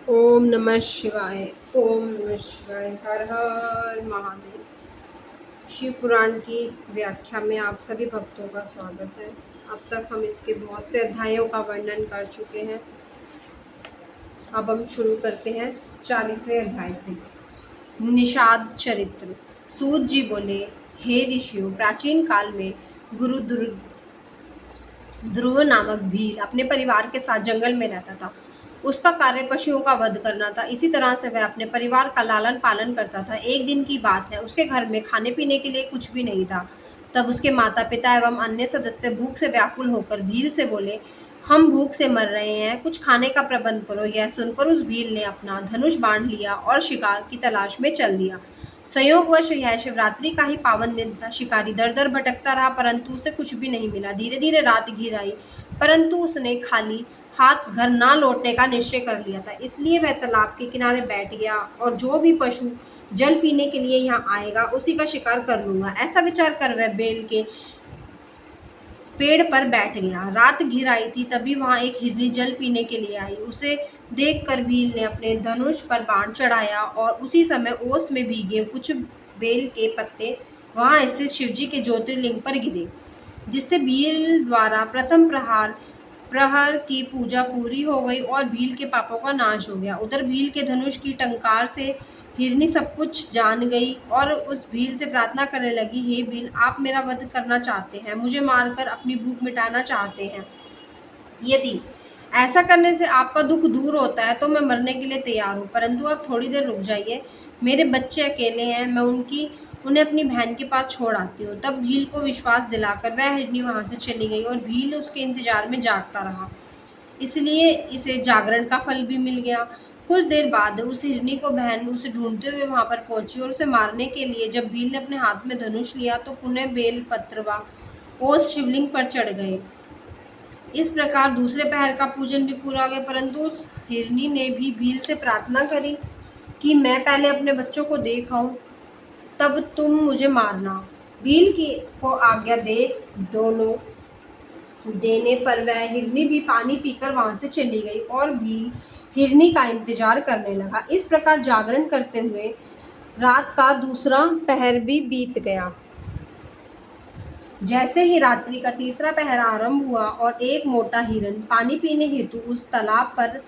ओम नमः शिवाय। ओम नमः शिवाय। हर हर महादेव। शिव पुराण की व्याख्या में आप सभी भक्तों का स्वागत है। अब तक हम इसके बहुत से अध्यायों का वर्णन कर चुके हैं। अब हम शुरू करते हैं 40वें अध्याय से। निषाद चरित्र। सूत जी बोले, हे ऋषियों, प्राचीन काल में गुरु ध्रुव नामक भील अपने परिवार के साथ जंगल में रहता था। उसका कार्य पशुओं का वध करना था। इसी तरह से वह अपने परिवार का लालन पालन करता था। एक दिन की बात है, उसके घर में खाने पीने के लिए कुछ भी नहीं था। तब उसके माता पिता एवं अन्य सदस्य भूख से व्याकुल होकर भील से बोले, हम भूख से मर रहे हैं, कुछ खाने का प्रबंध करो। यह सुनकर उस भील ने अपना धनुष बांध लिया और शिकार की तलाश में चल दिया। संयोगवश यह शिवरात्रि का ही पावन दिन था। शिकारी दर दर भटकता रहा, परंतु उसे कुछ भी नहीं मिला। धीरे धीरे रात घिर आई, परंतु उसने खाली हाथ घर ना लौटने का निश्चय कर लिया था। इसलिए वह तालाब के किनारे बैठ गया और जो भी पशु जल पीने के लिए यहाँ आएगा उसी का शिकार कर लूंगा। ऐसा विचार कर वह बेल के पेड़ पर बैठ गया। रात घिर आई थी, तभी वहां एक हिरनी जल पीने के लिए आई। उसे देखकर भील ने अपने धनुष पर बाण चढ़ाया और उसी समय ओस में भीगे कुछ बेल के पत्ते वहां स्थित शिवजी के ज्योतिर्लिंग पर गिरे, जिससे भील द्वारा प्रथम प्रहर की पूजा पूरी हो गई और भील के पापों का नाश हो गया। उधर भील के धनुष की टंकार से हिरनी सब कुछ जान गई और उस भील से प्रार्थना करने लगी, हे भील, आप मेरा वध करना चाहते हैं, मुझे मारकर अपनी भूख मिटाना चाहते हैं। यदि ऐसा करने से आपका दुख दूर होता है तो मैं मरने के लिए तैयार हूँ, परंतु आप थोड़ी देर रुक जाइए। मेरे बच्चे अकेले हैं, मैं उन्हें अपनी बहन के पास छोड़ आती हूँ। तब भील को विश्वास दिलाकर वह हिरनी वहां से चली गई और भील उसके इंतजार में जागता रहा। इसलिए इसे जागरण का फल भी मिल गया। कुछ देर बाद उस हिरनी को बहन उसे ढूंढते हुए वहां पर पहुंची और उसे मारने के लिए जब भील ने अपने हाथ में धनुष लिया तो पुनः बेल पत्र व ओस शिवलिंग पर चढ़ गए। इस प्रकार दूसरे पहर का पूजन भी पूरा हो गया, परंतु उस हिरनी ने भी भील से प्रार्थना करी कि मैं पहले अपने बच्चों को देख आऊं, तब तुम मुझे मारना। भील की को आज्ञा दोनों देने पर वह हिरनी भी पानी पीकर वहां से चली गई और भील हिरनी का इंतजार करने लगा। इस प्रकार जागरण करते हुए रात का दूसरा पहर भी बीत गया। जैसे ही रात्रि का तीसरा पहर आरंभ हुआ और एक मोटा हिरन पानी पीने हेतु उस तालाब पर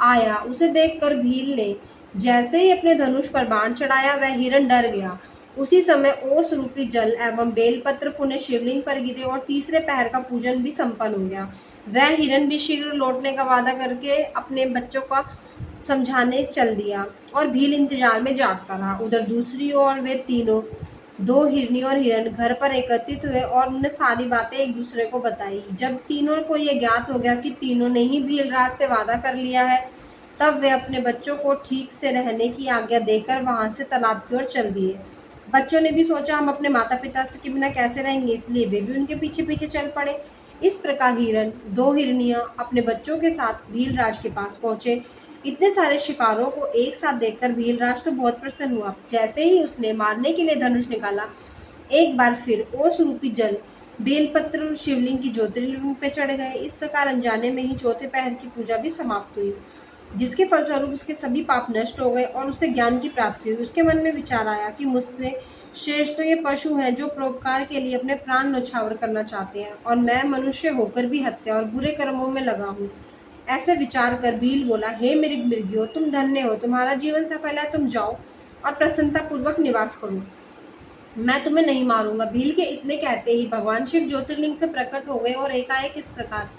आया, उसे देखकर भील ने जैसे ही अपने धनुष पर बाण चढ़ाया, वह हिरन डर गया। उसी समय ओस रूपी जल एवं बेलपत्र पुनः शिवलिंग पर गिरे और तीसरे पहर का पूजन भी संपन्न हो गया। वह हिरन भी शीघ्र लौटने का वादा करके अपने बच्चों का समझाने चल दिया और भील इंतजार में जागता रहा। उधर दूसरी ओर वे तीनों, दो हिरनी और हिरन, घर पर एकत्रित हुए और उन्होंने सारी बातें एक दूसरे को बताई। जब तीनों को यह ज्ञात हो गया कि तीनों ने ही भीलराज से वादा कर लिया है, तब वे अपने बच्चों को ठीक से रहने की आज्ञा देकर वहां से तालाब की ओर चल दिए। बच्चों ने भी सोचा हम अपने माता पिता के बिना कैसे रहेंगे, इसलिए वे भी उनके पीछे पीछे चल पड़े। इस प्रकार दो हिरनियां अपने बच्चों के साथ भीलराज के पास पहुंचे। इतने सारे शिकारों को एक साथ देखकर भीलराज तो बहुत प्रसन्न हुआ। जैसे ही उसने मारने के लिए धनुष निकाला, एक बार फिर ओस रूपी जल बेलपत्र शिवलिंग की ज्योतिर्लिंग पे चढ़ गए। इस प्रकार अनजाने में ही चौथे पहर की पूजा भी समाप्त हुई, जिसके फलस्वरूप उसके सभी पाप नष्ट हो गए और उसे ज्ञान की प्राप्ति हुई। उसके मन में विचार आया कि मुझसे श्रेष्ठ तो ये पशु हैं जो परोपकार के लिए अपने प्राण न्यौछावर करना चाहते हैं, और मैं मनुष्य होकर भी हत्या और बुरे कर्मों में लगा हूँ। ऐसे विचार कर भील बोला, हे मेरे मृगियों, तुम धन्य हो, तुम्हारा जीवन सफल है, तुम जाओ और प्रसन्नता पूर्वक निवास करो, मैं तुम्हें नहीं मारूंगा। भील के इतने कहते ही भगवान शिव ज्योतिर्लिंग से प्रकट हो गए और एकाएक इस प्रकार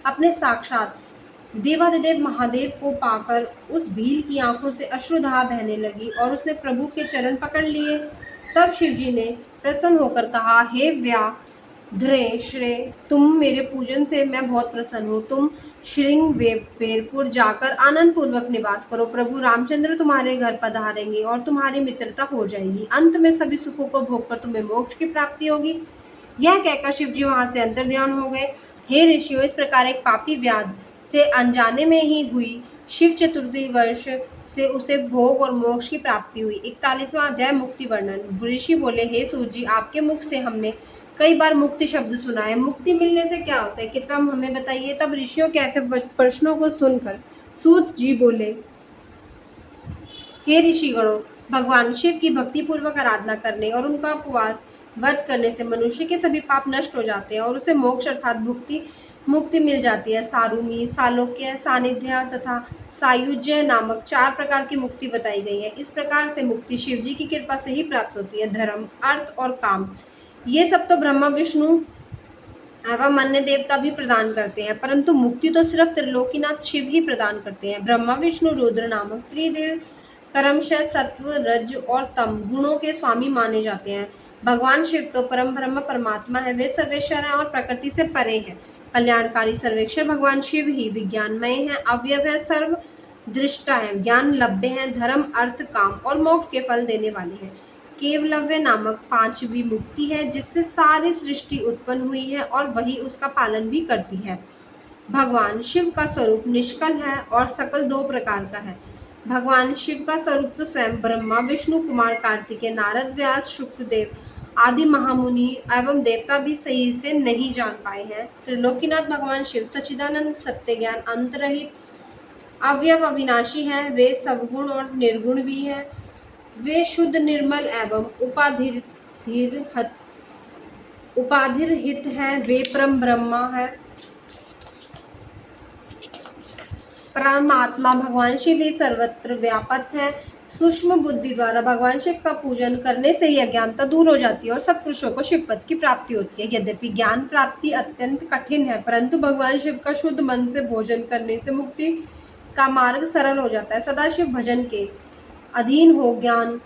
अपने साक्षात देवादिदेव महादेव को पाकर उस भील की आंखों से अश्रुधारा बहने लगी और उसने प्रभु के चरण पकड़ लिए। तब शिवजी ने प्रसन्न होकर कहा, हे व्याघ्रे श्रेय, तुम मेरे पूजन से मैं बहुत प्रसन्न हूँ। तुम श्रृंगवेरपुर जाकर आनंद पूर्वक निवास करो। प्रभु रामचंद्र तुम्हारे घर पधारेंगे और तुम्हारी मित्रता हो जाएगी। अंत में सभी सुखों को भोगकर तुम्हें मोक्ष की प्राप्ति होगी। यह कहकर शिवजी वहां से अंतर्ध्यान हो गए। हे ऋषियों, इस प्रकार एक पापी व्याध से अनजाने में ही हुई शिव चतुर्थी वर्ष से उसे भोग और मोक्ष की प्राप्ति हुई। 41वां अध्याय, मुक्ति वर्णन। ऋषि बोले, हे सूत जी, आपके मुख से हमने कई बार मुक्ति शब्द सुना है। मुक्ति मिलने से क्या होता है, कृपया हमें बताइए। तब ऋषियों के ऐसे प्रश्नों को सुनकर सूत जी बोले, हे ऋषिगणों, भगवान शिव की भक्ति पूर्वक आराधना करने और उनका उपवास व्रत करने से मनुष्य के सभी पाप नष्ट हो जाते हैं और उसे मोक्ष अर्थात मुक्ति मिल जाती है। सारूमी, सालोक्य, सानिध्य तथा सायुज्य नामक 4 प्रकार की मुक्ति बताई गई है। इस प्रकार से मुक्ति शिव जी की कृपा से ही प्राप्त होती है। धर्म, अर्थ और काम, ये सब तो ब्रह्मा विष्णु एवं अन्य देवता भी प्रदान करते हैं, परंतु मुक्ति तो सिर्फ त्रिलोकीनाथ शिव ही प्रदान करते हैं। ब्रह्मा विष्णु रुद्र नामक त्रिदेव क्रमशः सत्व, रज और तम गुणों के स्वामी माने जाते हैं। भगवान शिव तो परम ब्रह्म परमात्मा है, वे सर्वेश्वर हैं और प्रकृति से परे हैं। कल्याणकारी सर्वेश्वर भगवान शिव ही विज्ञानमय हैं, अव्यय है, सर्व दृष्टा है, ज्ञान लभ्य है, धर्म, अर्थ, काम और मोक्ष के फल देने वाले हैं। केवलव्य नामक 5वीं मुक्ति है, जिससे सारी सृष्टि उत्पन्न हुई है और वही उसका पालन भी करती है। भगवान शिव का स्वरूप निष्कल है और सकल 2 प्रकार का है। भगवान शिव का स्वरूप तो स्वयं ब्रह्मा, विष्णु, कुमार, कार्तिकेय, नारद, व्यास, शुक्रदेव आदि महामुनि एवं देवता भी सही से नहीं जान पाए हैं। त्रिलोकीनाथ भगवान शिव सच्चिदानंद, सत्य ज्ञान, अंतरहित, अव्यव, अविनाशी है। वे सवगुण और निर्गुण भी हैं। वे शुद्ध, निर्मल एवं उपाधिरहित है। वे परम ब्रह्मा है। परमात्मा भगवान शिव ही सर्वत्र व्यापक है। सूक्ष्म बुद्धि द्वारा भगवान शिव का पूजन करने से ही अज्ञानता दूर हो जाती है और सत्पुरुषों को शिव पद की प्राप्ति होती है। यद्यपि ज्ञान प्राप्ति अत्यंत कठिन है, परंतु भगवान शिव का शुद्ध मन से भोजन करने से मुक्ति का मार्ग सरल हो जाता है। सदाशिव भजन के अधीन हो ज्ञान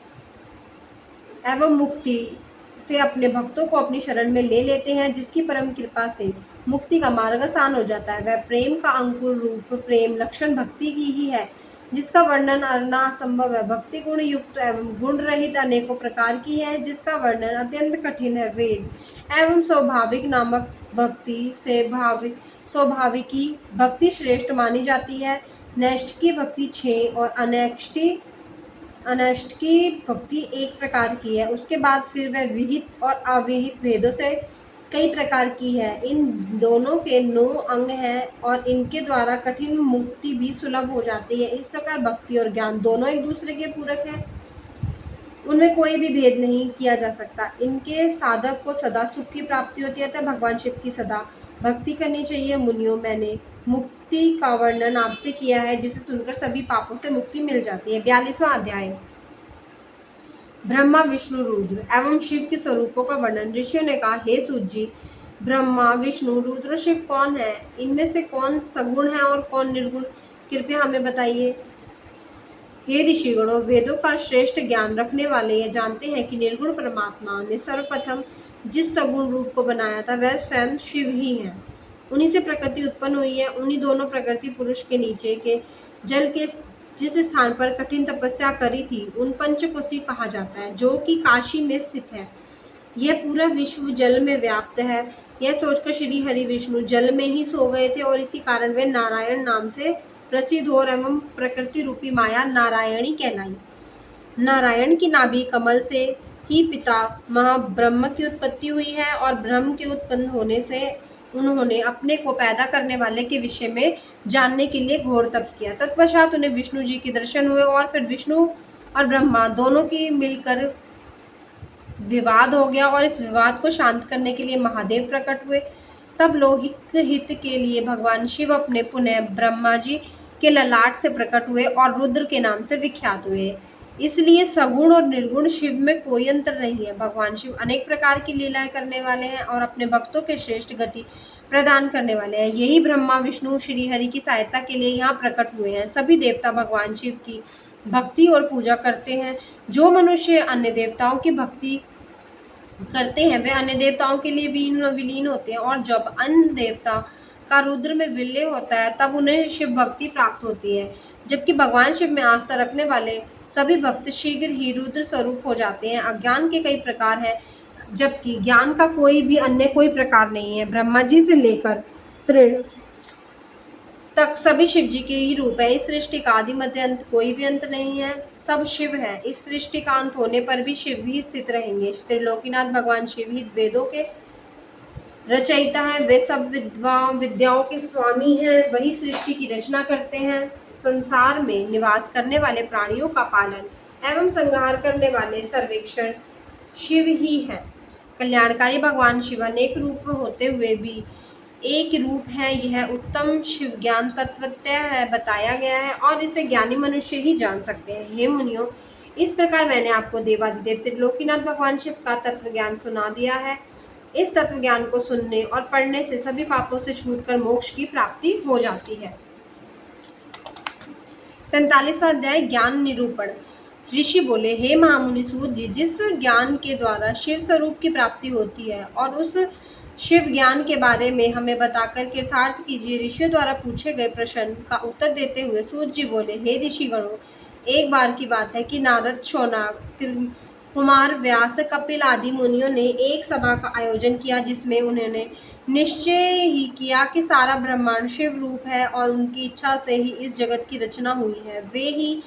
एवं मुक्ति से अपने भक्तों को अपनी शरण में ले लेते हैं, जिसकी परम कृपा से मुक्ति का मार्ग आसान हो जाता है। वह प्रेम का अंकुर रूप प्रेम लक्षण भक्ति की ही है, जिसका वर्णन करना असंभव है। भक्ति गुण युक्त एवं गुण रहित अनेकों प्रकार की है, जिसका वर्णन अत्यंत कठिन है। वेद एवं स्वाभाविक नामक भक्ति से स्वाभाविकी भक्ति श्रेष्ठ मानी जाती है। नैष्ठ की भक्ति 6 और अनष्ट की भक्ति 1 प्रकार की है। उसके बाद फिर वह विहित और अविहित भेदों से कई प्रकार की है। इन दोनों के 9 अंग हैं और इनके द्वारा कठिन मुक्ति भी सुलभ हो जाती है। इस प्रकार भक्ति और ज्ञान दोनों एक दूसरे के पूरक हैं, उनमें कोई भी भेद नहीं किया जा सकता। इनके साधक को सदा सुख की प्राप्ति होती है, अतः भगवान शिव की सदा भक्ति करनी चाहिए। मुनियों, मैंने मुक्ति का वर्णन आपसे किया है, जिसे सुनकर सभी पापों से मुक्ति मिल जाती है। 42वां अध्याय, ब्रह्मा, विष्णु, रुद्र एवं शिव के स्वरूपों का वर्णन। ऋषियों ने कहा, हे सूत जी, ब्रह्मा, विष्णु, रुद्र, शिव कौन है? इनमें से कौन सगुण है और कौन निर्गुण? कृपया हमें बताइए। हे ऋषिगणों, वेदों का श्रेष्ठ ज्ञान रखने वाले ये जानते हैं कि निर्गुण परमात्मा ने सर्वप्रथम जिस सगुण रूप को बनाया था वह स्वयं शिव ही है। उन्हीं से प्रकृति उत्पन्न हुई है। उन्हीं दोनों प्रकृति पुरुष के नीचे के जल के जिस स्थान पर कठिन तपस्या करी थी उन पंचकोशी कहा जाता है, जो कि काशी में स्थित है। यह पूरा विश्व जल में व्याप्त है। यह सोचकर श्री हरि विष्णु जल में ही सो गए थे और इसी कारण वे नारायण नाम से प्रसिद्ध हो एवं प्रकृति रूपी माया नारायणी कहलाई। नारायण की नाभि कमल से ही पिता महाब्रह्म की उत्पत्ति हुई है और ब्रह्म के उत्पन्न होने से उन्होंने अपने को पैदा करने वाले के विषय में जानने के लिए घोर तप किया। तत्पश्चात उन्हें विष्णु जी के दर्शन हुए और फिर विष्णु और ब्रह्मा दोनों की मिलकर विवाद हो गया और इस विवाद को शांत करने के लिए महादेव प्रकट हुए। तब लौकिक हित के लिए भगवान शिव अपने पुनः ब्रह्मा जी के ललाट से प्रकट हुए और रुद्र के नाम से विख्यात हुए। इसलिए सगुण और निर्गुण शिव में कोई अंतर नहीं है। भगवान शिव अनेक प्रकार की लीलाएं करने वाले हैं और अपने भक्तों के श्रेष्ठ गति प्रदान करने वाले हैं। यही ब्रह्मा, विष्णु, श्री हरि की सहायता के लिए यहाँ प्रकट हुए हैं। सभी देवता भगवान शिव की भक्ति और पूजा करते हैं। जो मनुष्य अन्य देवताओं की भक्ति करते हैं वे अन्य देवताओं के लिए विलीन होते हैं और जब अन्य देवता का रुद्र में विलय होता है तब उन्हें शिव भक्ति प्राप्त होती है। जबकि भगवान शिव में आस्था रखने वाले सभी भक्त शीघ्र ही रुद्र स्वरूप हो जाते हैं। अज्ञान के कई प्रकार हैं, जबकि ज्ञान का कोई प्रकार नहीं है। ब्रह्मा जी से लेकर तृण तक सभी शिव जी के ही रूप है। इस सृष्टि का आदि मध्य अंत कोई भी अंत नहीं है, सब शिव है। इस सृष्टि का अंत होने पर भी शिव ही स्थित रहेंगे। त्रिलोकीनाथ भगवान शिव ही वेदों के रचयिता हैं, वे सब विद्याओं के स्वामी हैं, वही सृष्टि की रचना करते हैं। संसार में निवास करने वाले प्राणियों का पालन एवं संहार करने वाले सर्वेक्षण शिव ही है। कल्याणकारी भगवान शिव अनेक रूप होते हुए भी एक रूप है, यह उत्तम शिव ज्ञान तत्वतः है बताया गया है और इसे ज्ञानी मनुष्य ही जान सकते हैं। हे मुनियों, इस प्रकार मैंने आपको देवादिदेव त्रिलोकीनाथ भगवान शिव का तत्व ज्ञान सुना दिया है। इस तत्व ज्ञान को सुनने और पढ़ने से सभी पापों से छूटकर मोक्ष की प्राप्ति हो जाती है। 47वां अध्याय ज्ञान निरूपण। ऋषि बोले, हे महामुनि सूत जी, जिस ज्ञान के द्वारा शिव स्वरूप की प्राप्ति होती है और उस शिव ज्ञान के बारे में हमें बताकर कृतार्थ कीजिए। ऋषियों द्वारा पूछे गए प्रश्न का उत्तर देते हुए सूत जी बोले, हे ऋषिगणों, एक बार की बात है कि नारद, शौनक, कुमार व्यास, कपिल आदि मुनियों ने एक सभा का आयोजन किया जिसमें उन्होंने निश्चय ही किया कि सारा ब्रह्मांड शिव रूप है और उनकी इच्छा से ही इस जगत की रचना हुई है। वे ही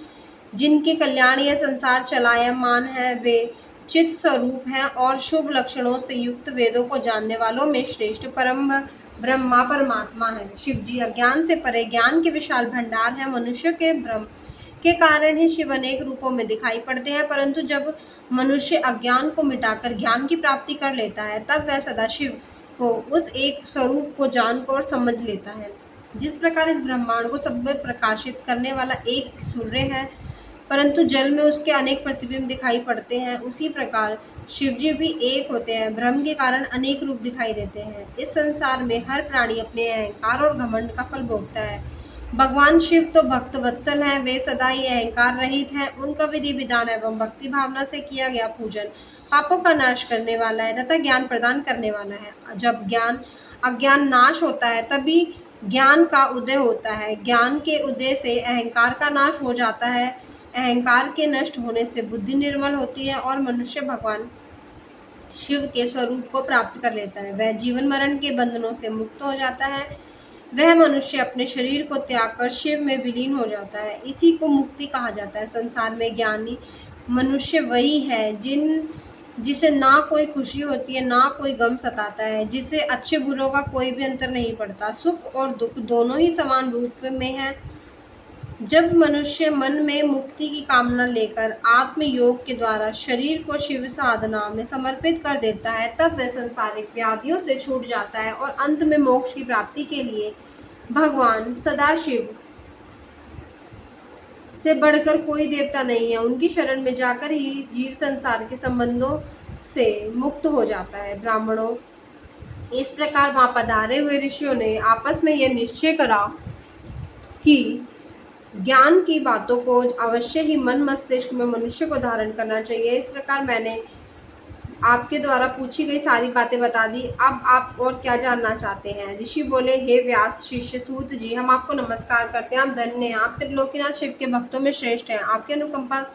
जिनके कल्याण यह संसार चलायमान है, वे चित स्वरूप हैं और शुभ लक्षणों से युक्त वेदों को जानने वालों में श्रेष्ठ परम ब्रह्मा परमात्मा है। शिव जी अज्ञान से परे ज्ञान के विशाल भंडार है। मनुष्य के भ्रम के कारण ही शिव अनेक रूपों में दिखाई पड़ते हैं, परंतु जब मनुष्य अज्ञान को मिटाकर ज्ञान की प्राप्ति कर लेता है तब वह सदाशिव को उस एक स्वरूप को जानकर और समझ लेता है। जिस प्रकार इस ब्रह्मांड को सब में प्रकाशित करने वाला एक सूर्य है, परंतु जल में उसके अनेक प्रतिबिंब दिखाई पड़ते हैं, उसी प्रकार शिवजी भी एक होते हैं। भ्रम के कारण अनेक रूप दिखाई देते हैं। इस संसार में हर प्राणी अपने अहंकार और घमंड का फल भोगता है। भगवान शिव तो भक्त वत्सल हैं, वे सदा ही अहंकार रहित हैं। उनका विधि विधान एवं भक्ति भावना से किया गया पूजन पापों का नाश करने वाला है तथा ज्ञान प्रदान करने वाला है। जब अज्ञान नाश होता है तभी ज्ञान का उदय होता है। ज्ञान के उदय से अहंकार का नाश हो जाता है। अहंकार के नष्ट होने से बुद्धि निर्मल होती है और मनुष्य भगवान शिव के स्वरूप को प्राप्त कर लेता है। वह जीवन मरण के बंधनों से मुक्त हो जाता है। वह मनुष्य अपने शरीर को त्याग कर शिव में विलीन हो जाता है। इसी को मुक्ति कहा जाता है। संसार में ज्ञानी मनुष्य वही है जिसे ना कोई खुशी होती है, ना कोई गम सताता है, जिसे अच्छे बुरों का कोई भी अंतर नहीं पड़ता। सुख और दुख दोनों ही समान रूप में है। जब मनुष्य मन में मुक्ति की कामना लेकर आत्मयोग के द्वारा शरीर को शिव साधना में समर्पित कर देता है, तब वह संसारिक व्याधियों से छूट जाता है और अंत में मोक्ष की प्राप्ति के लिए भगवान सदाशिव से बढ़कर कोई देवता नहीं है। उनकी शरण में जाकर ही जीव संसार के संबंधों से मुक्त हो जाता है। ब्राह्मणों, इस प्रकार वहां पधारे हुए ऋषियों ने आपस में यह निश्चय करा कि ज्ञान की बातों को अवश्य ही मन मस्तिष्क में मनुष्य को धारण करना चाहिए। इस प्रकार मैंने आपके द्वारा पूछी गई सारी बातें बता दी। अब आप और क्या जानना चाहते हैं? ऋषि बोले, हे व्यास शिष्य सूत जी, हम आपको नमस्कार करते हैं। आप धन्य हैं, आप त्रिलोकीनाथ शिव के भक्तों में श्रेष्ठ हैं। आपके अनुकंपा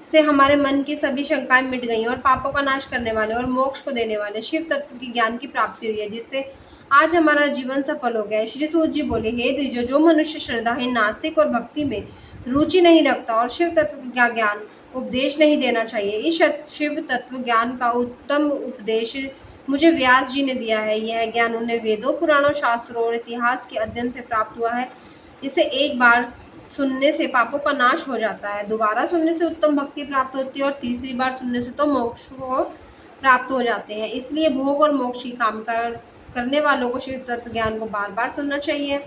से हमारे मन की सभी शंकाएं मिट गई और पापों का नाश करने वाले और मोक्ष को देने वाले शिव तत्व की ज्ञान की प्राप्ति हुई है, जिससे आज हमारा जीवन सफल हो गया है। श्री सूत जी बोले, हे द्विजो, जो मनुष्य श्रद्धाहीन, नास्तिक और भक्ति में रुचि नहीं रखता और शिव तत्व का ज्ञान उपदेश नहीं देना चाहिए, इस शिव तत्व ज्ञान का उत्तम उपदेश मुझे व्यास जी ने दिया है। यह ज्ञान उन्हें वेदों, पुराणों, शास्त्रों और इतिहास के अध्ययन से प्राप्त हुआ है। इसे एक बार सुनने से पापों का नाश हो जाता है, दोबारा सुनने से उत्तम भक्ति प्राप्त होती है और तीसरी बार सुनने से तो मोक्ष को प्राप्त हो जाते हैं। इसलिए भोग और मोक्ष की काम करने वालों को शिव तत्व ज्ञान को बार बार सुनना चाहिए।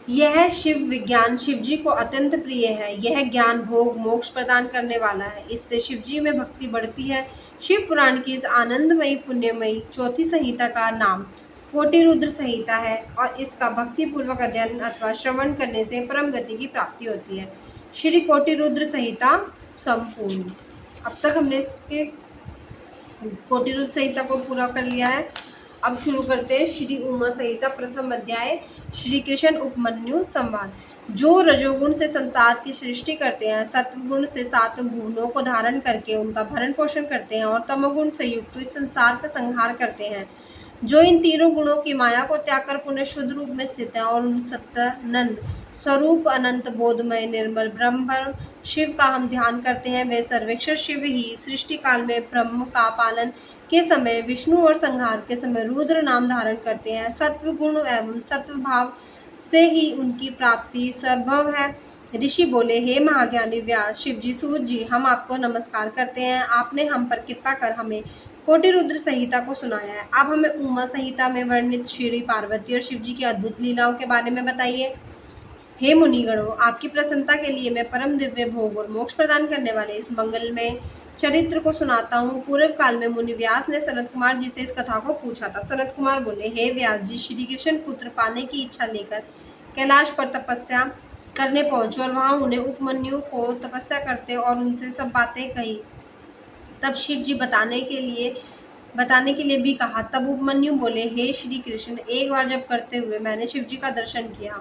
यह शिव विज्ञान शिवजी को अत्यंत प्रिय है। यह ज्ञान भोग मोक्ष प्रदान करने वाला है। इससे शिवजी में भक्ति बढ़ती है। शिव पुराण की इस आनंदमयी पुण्यमयी चौथी संहिता का नाम कोटिरुद्र संहिता है और इसका भक्ति पूर्वक अध्ययन अथवा श्रवण करने से परम गति की प्राप्ति होती है। श्री कोटिरुद्र संहिता संपूर्ण। अब तक हमने इसके कोटिरुद्र संहिता को पूरा कर लिया है। अब शुरू करते हैं श्री उमा संहिता प्रथम अध्याय, श्री कृष्ण उपमन्यु संवाद। जो रजोगुण से संसार की सृष्टि करते हैं, सत्वगुण से सात भुवनों को धारण करके उनका भरण पोषण करते हैं और तमोगुण से युक्त इस संसार का संहार करते हैं, जो इन तीनों गुणों की माया को त्याग कर पुनः शुद्ध रूप में स्थित है और उन सत्यानंद स्वरूप अनंत बोधमय निर्मल ब्रह्म शिव का हम ध्यान करते हैं, वे सर्वेक्षर शिव ही सृष्टि काल में ब्रह्म का पालन के समय विष्णु और संहार के समय रुद्र नाम धारण करते हैं। सत्व गुण एवं सत्व भाव से ही उनकी प्राप्ति संभव है। ऋषि बोले, हे महाज्ञानी व्यास, शिवजी, सूत जी, हम आपको नमस्कार करते हैं। आपने हम पर कृपा कर हमें कोटि रुद्र संहिता को सुनाया है। अब हमें उमा संहिता में वर्णित श्री पार्वती और शिवजी की अद्भुत लीलाओं के बारे में बताइए। हे मुनिगणों, आपकी प्रसन्नता के लिए मैं परम दिव्य भोग और मोक्ष प्रदान करने वाले इस मंगलमय चरित्र को सुनाता हूँ। पूर्व काल में मुनि व्यास ने सनत कुमार जी से इस कथा को पूछा था। सनत कुमार बोले, हे व्यास जी, श्री कृष्ण पुत्र पाने की इच्छा लेकर कैलाश पर तपस्या करने पहुंचे और वहां उन्हें उपमन्यु को तपस्या करते और उनसे सब बातें कही। तब शिव जी बताने के लिए भी कहा। तब उपमन्यु बोले, हे श्री कृष्ण, एक बार जब करते हुए मैंने शिव जी का दर्शन किया।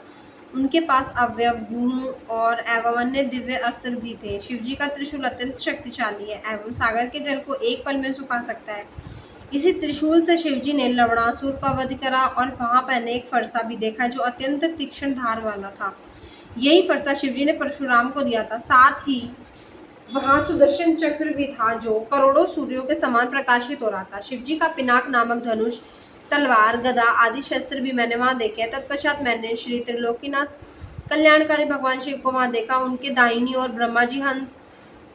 उनके पास अवयव, गुण और एवं अन्य दिव्य अस्त्र भी थे। शिवजी का त्रिशूल अत्यंत शक्तिशाली है एवं सागर के जल को एक पल में सुखा सकता है। इसी त्रिशूल से शिवजी ने लवणासुर का वध करा और वहां मैंने एक फरसा भी देखा जो अत्यंत तीक्ष्ण धार वाला था। यही फरसा शिवजी ने परशुराम को दिया था। साथ ही वहां सुदर्शन चक्र भी था जो करोड़ों सूर्यों के समान प्रकाशित हो रहा था। शिवजी का पिनाक नामक धनुष, तलवार, गदा आदि शस्त्र भी मैंने वहां देखे। तत्पश्चात मैंने श्री त्रिलोकीनाथ कल्याणकारी भगवान शिव को वहां देखा। उनके दाहिनी ओर ब्रह्मा जी हंस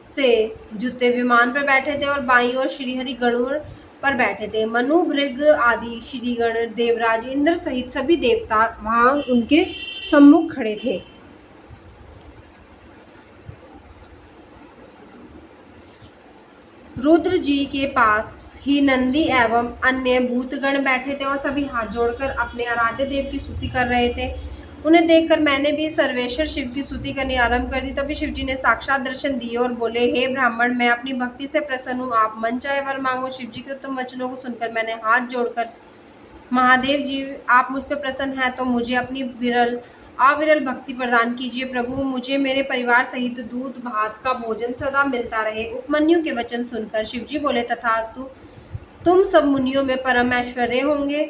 से जुते विमान पर बैठे थे और बाईं ओर श्रीहरि गरुड़ पर बैठे थे। मनु, भृग आदि श्रीगण, देवराज, इंद्र सहित सभी देवता वहां उनके सम्मुख खड़े थे। रुद्र जी के पास ही नंदी एवं अन्य भूतगण बैठे थे और सभी हाथ जोड़कर अपने आराध्य देव की स्तुति कर रहे थे। उन्हें देखकर मैंने भी सर्वेश्वर शिव की स्तुति करनी आरंभ कर दी। तभी शिव जी ने साक्षात दर्शन दिए और बोले, हे ब्राह्मण, मैं अपनी भक्ति से प्रसन्न हूँ। आप मन चाहे वर मांगो। शिव जी के उत्तम वचनों को सुनकर मैंने हाथ जोड़कर, महादेव जी, आप मुझ पर प्रसन्न हैं तो मुझे अपनी अविरल भक्ति प्रदान कीजिए। प्रभु, मुझे मेरे परिवार सहित दूध भात का भोजन सदा मिलता रहे। उपमन्यु के वचन सुनकर शिवजी बोले, तथास्तु, तुम सब मुनियों में परम ऐश्वर्य होंगे।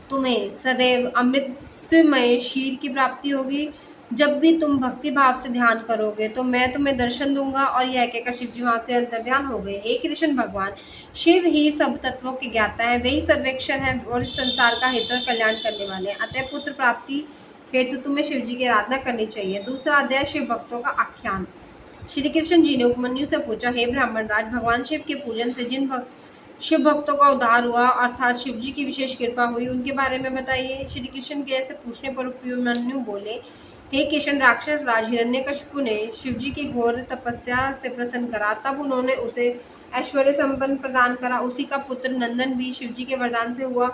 तुम्हें सदैव अमृतमय शील की प्राप्ति होगी। जब भी तुम भक्ति भाव से ध्यान करोगे तो मैं तुम्हें दर्शन दूंगा। और यह कहकर शिव जी वहां से अंतर्ध्यान हो गए। हे कृष्ण भगवान, शिव ही सब तत्वों के ज्ञाता है, वही सर्वेक्षण है और इस संसार का हित और कल्याण करने वाले हैं। अतः पुत्र प्राप्ति हेतु तुम्हें शिव जी की आराधना करनी चाहिए। दूसरा अध्याय, शिव भक्तों का आख्यान। श्री कृष्ण जी ने उपमन्यु से पूछा, हे ब्राह्मण राज, भगवान शिव के पूजन से जिन शिव भक्तों का उद्धार हुआ अर्थात शिव जी की विशेष कृपा हुई, उनके बारे में बताइए। श्री कृष्ण के ऐसे पूछने पर उपमन्यु बोले, हे कृष्ण, राक्षस राज हिरण्यकशिपु ने शिव जी की घोर तपस्या से प्रसन्न करा। तब उन्होंने उसे ऐश्वर्य संपन्न प्रदान करा। उसी का पुत्र नंदन भी शिव जी के वरदान से हुआ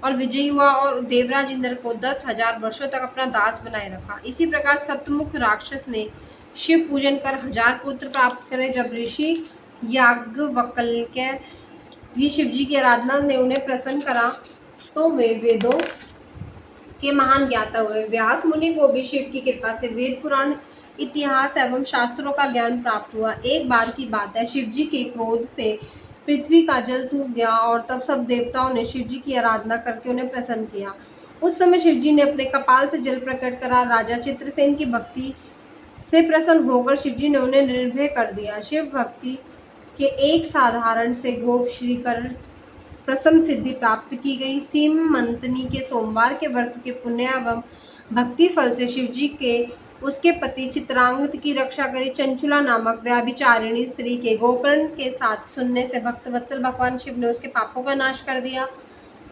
और विजयी हुआ और देवराज इंद्र को 10,000 वर्षों तक अपना दास बनाए रखा। इसी प्रकार सप्तमुख राक्षस ने शिव पूजन कर 1000 पुत्र प्राप्त करे। जब ऋषि याज्ञवल्क्य भी शिव जी की आराधना ने उन्हें प्रसन्न करा तो वे वेदों के महान ज्ञाता हुए। व्यास मुनि को भी शिव की कृपा से वेद, पुराण, इतिहास एवं शास्त्रों का ज्ञान प्राप्त हुआ। एक बार की बात है, शिव जी के क्रोध से पृथ्वी का जल सूख गया और तब सब देवताओं ने शिव जी की आराधना करके उन्हें प्रसन्न किया। उस समय शिव जी ने अपने कपाल से जल प्रकट करा। राजा चित्रसेन की भक्ति से प्रसन्न होकर शिव जी ने उन्हें निर्भय कर दिया। शिव भक्ति के एक साधारण से गोप श्री कर प्रसन्न सिद्धि प्राप्त की गई। सीमंतनी के सोमवार के व्रत के पुण्य एवं भक्ति फल से शिवजी के उसके पति चित्रांगद की रक्षा करी। चंचुला नामक व्याभिचारिणी स्त्री के गोकर्ण के साथ सुनने से भक्त वत्सल भगवान शिव ने उसके पापों का नाश कर दिया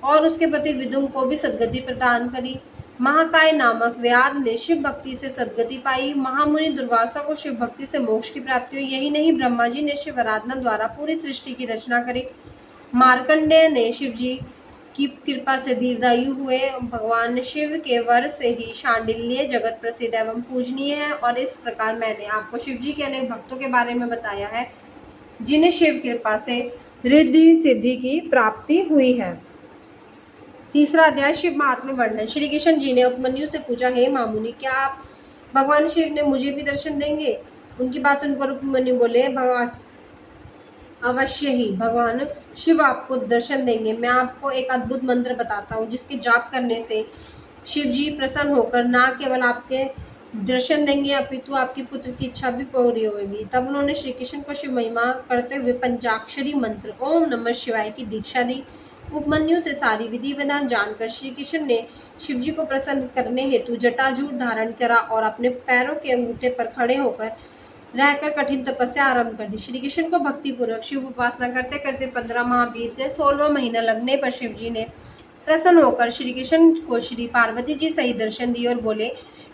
और उसके पति विदुम को भी सद्गति प्रदान करी। महाकाय नामक व्याध ने शिव भक्ति से सद्गति पाई। महामुनि दुर्वासा को शिव भक्ति से मोक्ष की प्राप्ति हुई। यही नहीं, ब्रह्मा जी ने शिव आराधना द्वारा पूरी सृष्टि की रचना करी। मार्कंडेय ने शिव जी की कृपा से दीर्घायु हुए। भगवान शिव के वर से ही शांडिल्य जगत प्रसिद्ध एवं पूजनीय है। और इस प्रकार मैंने आपको शिव जी के अनेक भक्तों के बारे में बताया है जिन्हें शिव कृपा से रिद्धि सिद्धि की प्राप्ति हुई है। तीसरा अध्याय, शिव महात्म्य वर्णन। श्री कृष्ण जी ने उपमन्यु से पूछा, हे महामुनि, क्या आप भगवान शिव ने मुझे भी दर्शन देंगे? उनकी बात सुनकर उपमन्यु बोले, भगवान अवश्य ही, भगवान शिव आपको दर्शन देंगे। मैं आपको एक अद्भुत मंत्र बताता हूँ जिसके जाप करने से शिव जी प्रसन्न होकर न केवल आपके दर्शन देंगे, अपितु आपके पुत्र की इच्छा भी पूरी होगी। तब उन्होंने श्री कृष्ण को शिव महिमा करते हुए पंचाक्षरी मंत्र ओम नमः शिवाय की दीक्षा दी। उपमन्यु से सारी विधि विधान जानकर श्री कृष्ण ने शिव जी को प्रसन्न करने हेतु जटाजूट धारण करा और अपने पैरों के अंगूठे पर खड़े होकर रहकर कठिन तपस्या आरंभ कर दी। श्री कृष्ण को भक्तिपूर्वक शिव उपासना करते करते 15 माह बीत गए। 16वां महीना लगने पर शिव जी ने प्रसन्न होकर श्री कृष्ण को श्री पार्वती जी सहित दर्शन दिए और बोले,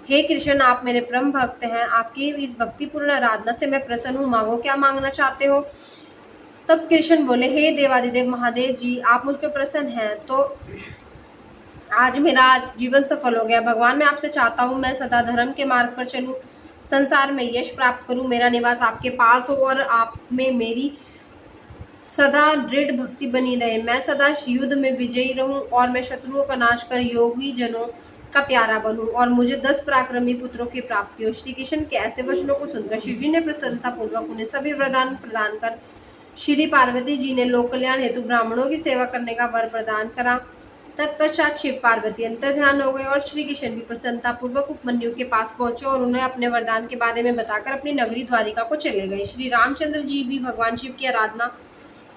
हे कृष्ण, आप मेरे परम भक्त हैं, आपकी इस भक्तिपूर्ण आराधना से मैं प्रसन्न हूँ, मांगो क्या मांगना चाहते हो। तब कृष्ण बोले, हे देवादिदेव महादेव जी, आप मुझ पर प्रसन्न हैं तो आज मेरा जीवन सफल हो गया। भगवान, मैं आपसे चाहता हूँ मैं सदा धर्म के मार्ग पर चलूँ, संसार में यश प्राप्त करूँ, मेरा निवास आपके पास हो और आप में मेरी सदा दृढ़ भक्ति बनी रहे, मैं सदा युद्ध में विजयी रहूं और मैं शत्रुओं का नाश कर योगी जनों का प्यारा बनूं और मुझे 10 पराक्रमी पुत्रों की प्राप्ति हो। श्री कृष्ण के ऐसे वचनों को सुनकर शिवजी ने प्रसन्नता पूर्वक उन्हें सभी वरदान प्रदान कर श्री पार्वती जी ने लोक कल्याण हेतु ब्राह्मणों की सेवा करने का वर प्रदान करा। तत्पश्चात शिव पार्वती अंतर ध्यान हो गए और श्री कृष्ण भी प्रसन्नता पूर्वक उपमन्यु के पास पहुंचे और उन्हें अपने वरदान के बारे में बताकर अपनी नगरी द्वारिका को चले गए। श्री रामचंद्र जी भी भगवान शिव की आराधना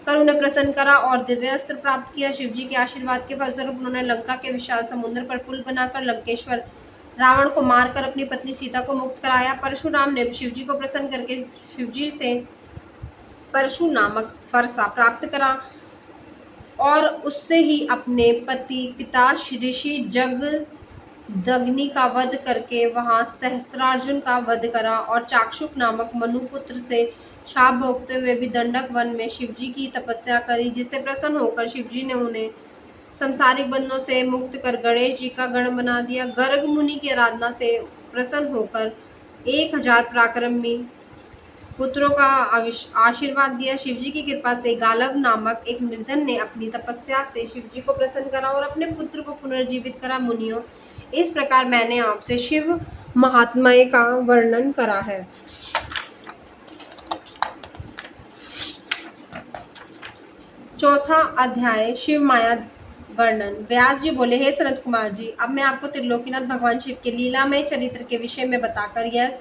कर उन्हें प्रसन्न करा और दिव्य अस्त्र प्राप्त किया। शिवजी के आशीर्वाद के फलस्वरूप उन्होंने लंका के विशाल समुद्र पर पुल बनाकर लंकेश्वर रावण को मारकर अपनी पत्नी सीता को मुक्त कराया। परशुराम ने शिवजी को प्रसन्न करके शिवजी से परशु नामक फरसा प्राप्त करा और उससे ही अपने पति पिता ऋषि जगदग्नि का वध करके वहां सहस्त्रार्जुन का वध करा और चाक्षुक नामक मनुपुत्र से शाप भोगते हुए भी दंडक वन में शिवजी की तपस्या करी, जिससे प्रसन्न होकर शिवजी ने उन्हें संसारिक बंधनों से मुक्त कर गणेश जी का गण बना दिया। गर्ग मुनि की आराधना से प्रसन्न होकर 1000 पराक्रमी पुत्रों का आशीर्वाद दिया। शिवजी की कृपा से गालव नामक एक निर्धन ने अपनी तपस्या से शिवजी को प्रसन्न करा और अपने पुत्र को पुनर्जीवित करा। मुनियों, इस प्रकार मैंने आपसे शिव महात्म्य का वर्णन करा है। चौथा अध्याय शिव माया वर्णन। व्यास जी बोले, हे सनत कुमार जी, अब मैं आपको त्रिलोकीनाथ भगवान शिव के लीलामय चरित्र के विषय में बताकर यह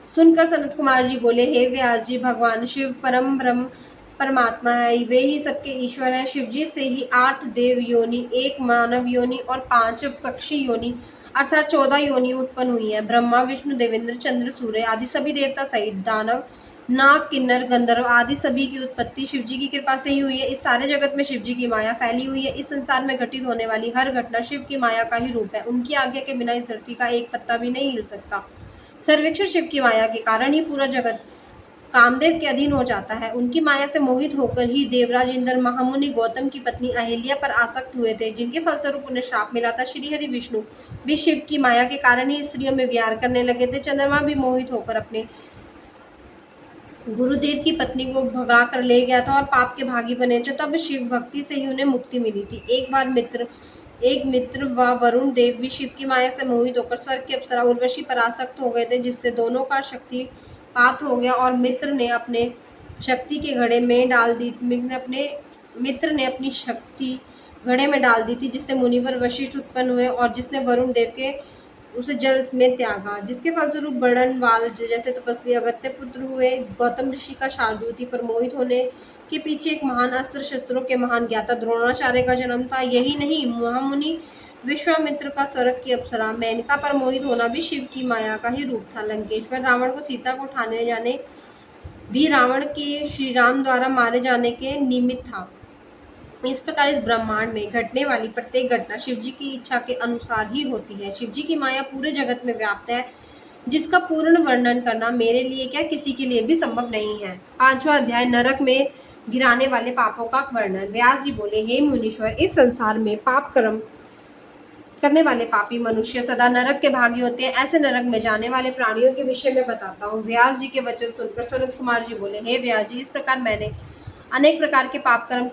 सुनकर सनत कुमार जी बोले, हे व्यास जी, भगवान शिव परम ब्रह्म परमात्मा है, वे ही सबके ईश्वर है। शिव जी से ही 8 देव योनि, 1 मानव योनि और 5 पक्षी योनि अर्थात 14 योनि उत्पन्न हुई है। ब्रह्मा विष्णु देवेंद्र चंद्र सूर्य आदि सभी देवता सहित दानव नाग किन्नर गंधर्व आदि सभी की उत्पत्ति शिवजी की कृपा से ही हुई है। इस सारे जगत में शिवजी की माया फैली हुई है। इस संसार में घटित होने वाली हर घटना शिव की माया का ही रूप है। उनकी आज्ञा के बिना इस धरती का एक पत्ता भी नहीं हिल सकता। सर्वेक्षण शिव की माया के कारण ही पूरा जगत कामदेव के अधीन हो जाता है। उनकी माया से मोहित होकर ही देवराज इंद्र महामुनि गौतम की पत्नी अहिल्या पर आसक्त हुए थे, जिनके फलस्वरूप उन्हें श्राप मिला था। श्री हरि विष्णु भी शिव की माया के कारण ही स्त्रियों में विहार करने लगे थे। चंद्रमा भी मोहित होकर अपने गुरुदेव की पत्नी को भगा कर ले गया था और पाप के भागी बने थे। तब शिव भक्ति से ही उन्हें मुक्ति मिली थी। एक मित्र व वरुण देव भी शिव की माया से मोहित होकर स्वर्ग की अप्सरा उर्वशी पर आसक्त हो गए थे, जिससे दोनों का शक्तिपात हो गया और मित्र ने अपने शक्ति के घड़े में डाल दी मित्र ने अपनी शक्ति घड़े में डाल दी थी, जिससे मुनिवर वशिष्ठ उत्पन्न हुए और जिसने वरुण देव के उसे जल में त्यागा, जिसके फलस्वरूप बड़नवाल जैसे तपस्वी अगत्य पुत्र हुए। गौतम ऋषि का शार्दूती पर मोहित होने के पीछे एक महान अस्त्र शस्त्रों के महान ज्ञाता द्रोणाचार्य का जन्म था। यही नहीं, महामुनि विश्वामित्र का स्वर्ग की अप्सरा मेनका पर मोहित होना भी शिव की माया का ही रूप था। लंकेश्वर रावण को सीता को उठाने जाने भी रावण के श्री राम द्वारा मारे जाने के निमित्त था। इस प्रकार इस ब्रह्मांड में घटने वाली प्रत्येक घटना शिवजी की इच्छा के अनुसार ही होती है। शिवजी की माया पूरे जगत में व्याप्त है, जिसका पूर्ण वर्णन करना मेरे लिए क्या किसी के लिए भी संभव नहीं है। 5वां अध्याय नरक में गिराने वाले पापों का वर्णन। व्यास जी बोले, हे मुनीश्वर, इस संसार में पाप कर्म करने वाले पापी मनुष्य सदा नरक के भागी होते हैं। ऐसे नरक में जाने वाले प्राणियों के विषय में बताता हूँ। व्यास जी के वचन सुनकर सनत कुमार जी बोले, हे व्यास जी, इस प्रकार मैंने अनेक प्रकार के पाप कर्म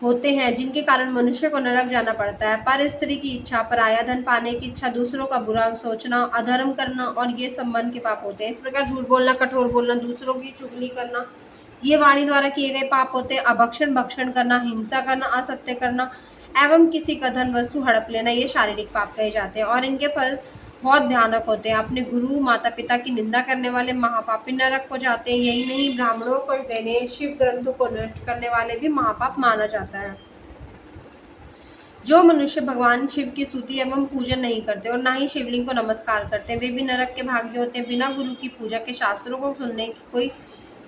होते हैं जिनके कारण मनुष्य को नरक जाना पड़ता है। पर स्त्री की इच्छा, पराया धन पाने की इच्छा, दूसरों का बुरा सोचना, अधर्म करना और ये संबंध के पाप होते हैं। इस प्रकार झूठ बोलना, कठोर बोलना, दूसरों की चुगली करना, ये वाणी द्वारा किए गए पाप होते हैं। अभक्षण, भक्षण करना, हिंसा करना, असत्य करना एवं किसी का धन वस्तु हड़प लेना, ये शारीरिक पाप कहे जाते हैं और इनके फल बहुत भयानक होते हैं। अपने गुरु माता पिता की निंदा करने वाले महापापी नरक को जाते हैं। यही नहीं, ब्राह्मणों को देने शिव ग्रंथों को नष्ट करने वाले भी महापाप माना जाता है। जो मनुष्य भगवान शिव की स्तुति एवं पूजन नहीं करते और ना ही शिवलिंग को नमस्कार करते, वे भी नरक के भागी होते हैं। बिना गुरु की पूजा के शास्त्रों को सुनने की कोई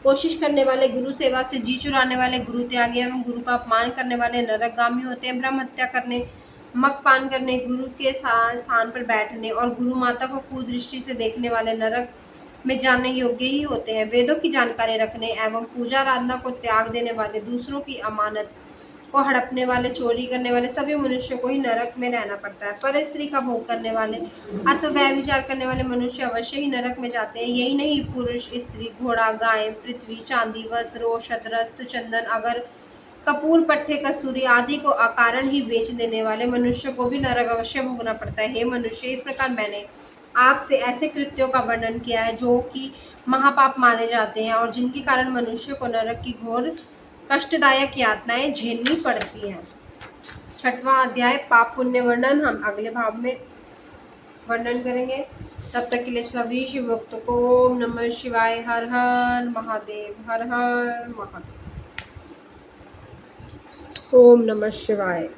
कोशिश करने वाले, गुरु सेवा से जी चुराने वाले, गुरु त्यागी एवं गुरु का अपमान करने वाले नरकगामी होते हैं। ब्रह्म हत्या करने, मद्यपान करने, गुरु के स्थान पर बैठने और गुरु माता को कुदृष्टि से देखने वाले नरक में जाने योग्य ही होते हैं। वेदों की जानकारी रखने एवं पूजा आराधना को त्याग देने वाले, दूसरों की अमानत को हड़पने वाले, चोरी करने वाले सभी मनुष्यों को ही नरक में रहना पड़ता है। पर स्त्री का भोग करने वाले अथवा व्यभिचार करने वाले मनुष्य अवश्य ही नरक में जाते हैं। यही नहीं, पुरुष, स्त्री, घोड़ा, गाय, पृथ्वी, चांदी, वस्त्र, औषध, रस, चंदन, अगर, कपूर, पट्टे, कस्तूरी आदि को अकारण ही बेच देने वाले मनुष्य को भी नरक अवश्य भोगना पड़ता है। हे मनुष्य, इस प्रकार मैंने आपसे ऐसे कृत्यों का वर्णन किया है जो कि महापाप माने जाते हैं और जिनके कारण मनुष्य को नरक की घोर कष्टदायक यातनाएं झेलनी पड़ती हैं। 6वां अध्याय पाप पुण्य वर्णन हम अगले भाग में वर्णन करेंगे। तब तक के लिए सभी शिव भक्तों को ओम नमः शिवाय। हर हर महादेव। हर हर महादेव। ओम नमः शिवाय।